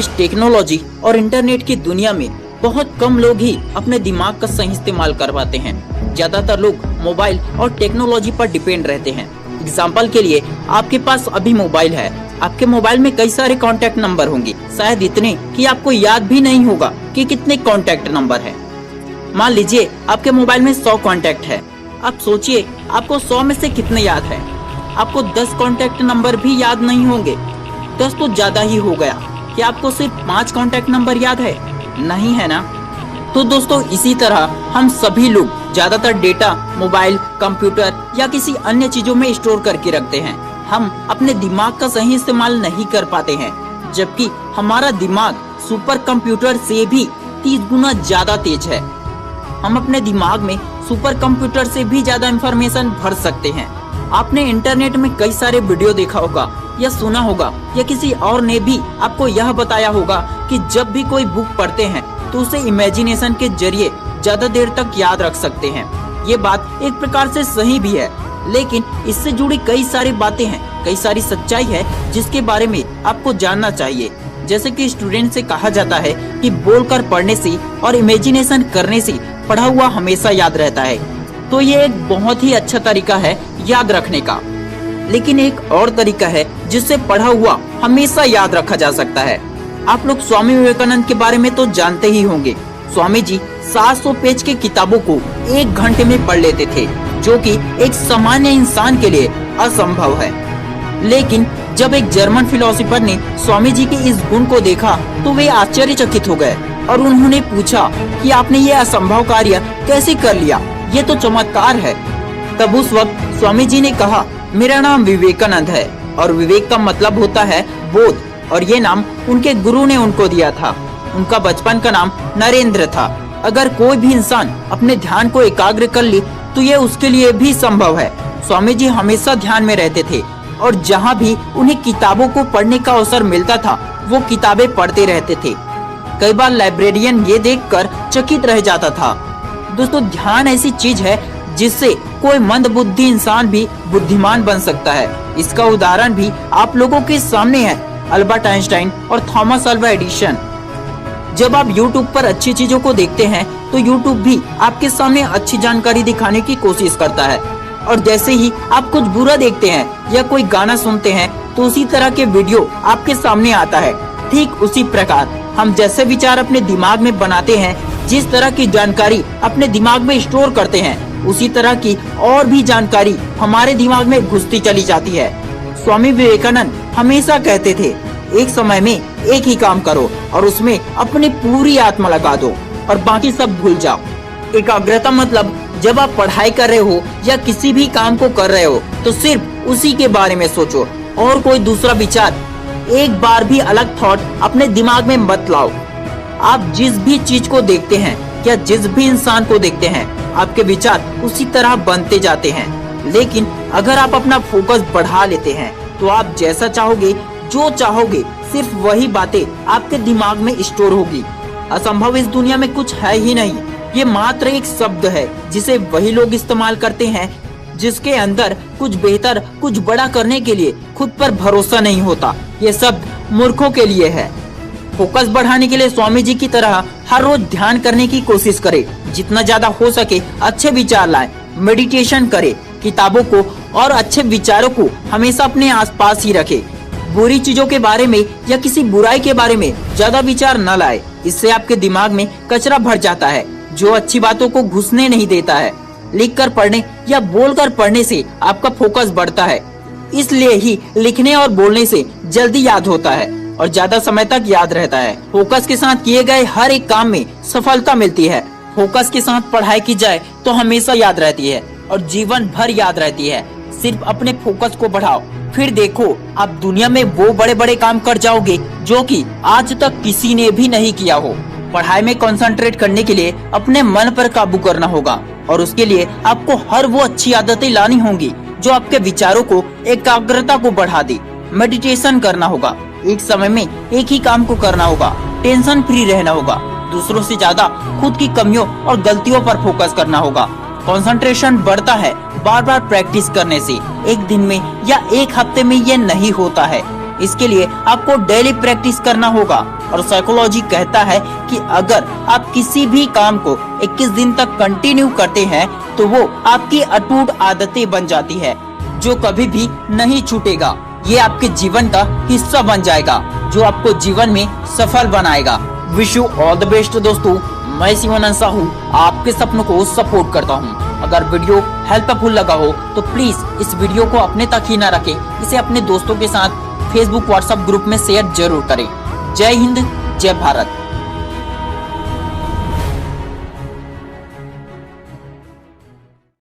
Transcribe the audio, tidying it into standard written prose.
इस टेक्नोलॉजी और इंटरनेट की दुनिया में बहुत कम लोग ही अपने दिमाग का सही इस्तेमाल कर पाते हैं। ज्यादातर लोग मोबाइल और टेक्नोलॉजी पर डिपेंड रहते हैं। एग्जाम्पल के लिए आपके पास अभी मोबाइल है, आपके मोबाइल में कई सारे कॉन्टेक्ट नंबर होंगे, शायद इतने कि आपको याद भी नहीं होगा कि कितने कॉन्टेक्ट नंबर है। मान लीजिए आपके मोबाइल में 100 कॉन्टेक्ट है। अब सोचिए आपको 100 में से कितने याद है। आपको 10 कॉन्टेक्ट नंबर भी याद नहीं होंगे। 10 तो ज्यादा ही हो गया। क्या आपको सिर्फ 5 कॉन्टेक्ट नंबर याद है? नहीं है ना। तो दोस्तों इसी तरह हम सभी लोग ज्यादातर डेटा मोबाइल, कंप्यूटर या किसी अन्य चीजों में स्टोर करके रखते हैं। हम अपने दिमाग का सही इस्तेमाल नहीं कर पाते हैं, जबकि हमारा दिमाग सुपर कंप्यूटर से भी 30 गुना ज्यादा तेज है। हम अपने दिमाग में सुपर कंप्यूटर से भी ज्यादा इंफॉर्मेशन भर सकते हैं। आपने इंटरनेट में कई सारे वीडियो देखा होगा या सुना होगा या किसी और ने भी आपको यह बताया होगा कि जब भी कोई बुक पढ़ते हैं तो उसे इमेजिनेशन के जरिए ज्यादा देर तक याद रख सकते हैं। ये बात एक प्रकार से सही भी है, लेकिन इससे जुड़ी कई सारी बातें हैं, कई सारी सच्चाई है जिसके बारे में आपको जानना चाहिए। जैसे कि स्टूडेंट से कहा जाता है कि बोलकर पढ़ने से और इमेजिनेशन करने से पढ़ा हुआ हमेशा याद रहता है। तो ये एक बहुत ही अच्छा तरीका है याद रखने का। लेकिन एक और तरीका है जिससे पढ़ा हुआ हमेशा याद रखा जा सकता है। आप लोग स्वामी विवेकानंद के बारे में तो जानते ही होंगे। स्वामी जी 700 पेज की किताबों को 1 घंटे में पढ़ लेते थे, जो कि एक सामान्य इंसान के लिए असंभव है। लेकिन जब एक जर्मन फिलोसोफर ने स्वामी जी के इस गुण को देखा तो वे आश्चर्यचकित हो गए और उन्होंने पूछा कि आपने ये असंभव कार्य कैसे कर लिया, ये तो चमत्कार है। तब उस वक्त स्वामी जी ने कहा, मेरा नाम विवेकानंद है और विवेक का मतलब होता है बोध, और ये नाम उनके गुरु ने उनको दिया था। उनका बचपन का नाम नरेंद्र था। अगर कोई भी इंसान अपने ध्यान को एकाग्र कर ले तो ये उसके लिए भी संभव है। स्वामी जी हमेशा ध्यान में रहते थे और जहाँ भी उन्हें किताबों को पढ़ने का अवसर मिलता था वो किताबें पढ़ते रहते थे। कई बार लाइब्रेरियन ये देखकर चकित रह जाता था। दोस्तों ध्यान ऐसी चीज है जिससे कोई मंदबुद्धि इंसान भी बुद्धिमान बन सकता है। इसका उदाहरण भी आप लोगों के सामने है, अल्बर्ट आइंस्टाइन और थॉमस अल्वा एडिसन। जब आप YouTube पर अच्छी चीजों को देखते हैं तो YouTube भी आपके सामने अच्छी जानकारी दिखाने की कोशिश करता है, और जैसे ही आप कुछ बुरा देखते हैं या कोई गाना सुनते हैं तो उसी तरह के वीडियो आपके सामने आता है। ठीक उसी प्रकार हम जैसे विचार अपने दिमाग में बनाते हैं, जिस तरह की जानकारी अपने दिमाग में स्टोर करते हैं, उसी तरह की और भी जानकारी हमारे दिमाग में घुसती चली जाती है। स्वामी विवेकानंद हमेशा कहते थे, एक समय में एक ही काम करो और उसमें अपनी पूरी आत्मा लगा दो और बाकी सब भूल जाओ। एकाग्रता मतलब जब आप पढ़ाई कर रहे हो या किसी भी काम को कर रहे हो तो सिर्फ उसी के बारे में सोचो और कोई दूसरा विचार, एक बार भी अलग थॉट अपने दिमाग में मत लाओ। आप जिस भी चीज को देखते हैं या जिस भी इंसान को देखते हैं, आपके विचार उसी तरह बनते जाते हैं। लेकिन अगर आप अपना फोकस बढ़ा लेते हैं तो आप जैसा चाहोगे, जो चाहोगे, सिर्फ वही बातें आपके दिमाग में स्टोर होगी। असंभव इस दुनिया में कुछ है ही नहीं। ये मात्र एक शब्द है जिसे वही लोग इस्तेमाल करते हैं जिसके अंदर कुछ बेहतर, कुछ बड़ा करने के लिए खुद पर भरोसा नहीं होता। ये शब्द मूर्खों के लिए है। फोकस बढ़ाने के लिए स्वामी जी की तरह हर रोज ध्यान करने की कोशिश करें। जितना ज्यादा हो सके अच्छे विचार लाएं, मेडिटेशन करें, किताबों को और अच्छे विचारों को हमेशा अपने आसपास ही रखें। बुरी चीजों के बारे में या किसी बुराई के बारे में ज्यादा विचार न लाए। इससे आपके दिमाग में कचरा भर जाता है जो अच्छी बातों को घुसने नहीं देता है। लिखकर पढ़ने या बोलकर पढ़ने से आपका फोकस बढ़ता है, इसलिए ही लिखने और बोलने से जल्दी याद होता है और ज्यादा समय तक याद रहता है। फोकस के साथ किए गए हर एक काम में सफलता मिलती है। फोकस के साथ पढ़ाई की जाए तो हमेशा याद रहती है और जीवन भर याद रहती है। सिर्फ अपने फोकस को बढ़ाओ, फिर देखो आप दुनिया में वो बड़े बड़े काम कर जाओगे जो कि आज तक किसी ने भी नहीं किया हो। पढ़ाई में कंसंट्रेट करने के लिए अपने मन पर काबू करना होगा और उसके लिए आपको हर वो अच्छी आदतें लानी होंगी जो आपके विचारों को, एकाग्रता को बढ़ा दे। मेडिटेशन करना होगा, एक समय में एक ही काम को करना होगा, टेंशन फ्री रहना होगा, दूसरों से ज्यादा खुद की कमियों और गलतियों पर फोकस करना होगा। कंसंट्रेशन बढ़ता है बार बार प्रैक्टिस करने से। एक दिन में या एक हफ्ते में ये नहीं होता है। इसके लिए आपको डेली प्रैक्टिस करना होगा। और साइकोलॉजी कहता है कि अगर आप किसी भी काम को 21 दिन तक कंटिन्यू करते हैं तो वो आपकी अटूट आदतें बन जाती है, जो कभी भी नहीं छूटेगा। ये आपके जीवन का हिस्सा बन जाएगा, जो आपको जीवन में सफल बनाएगा। Wish you all the best दोस्तों। मैं शिवानंद साहू आपके सपनों को सपोर्ट करता हूँ। अगर वीडियो हेल्पफुल लगा हो तो प्लीज इस वीडियो को अपने तक ही न रखें, इसे अपने दोस्तों के साथ फेसबुक व्हाट्सएप ग्रुप में शेयर जरूर करें। जय हिंद, जय भारत।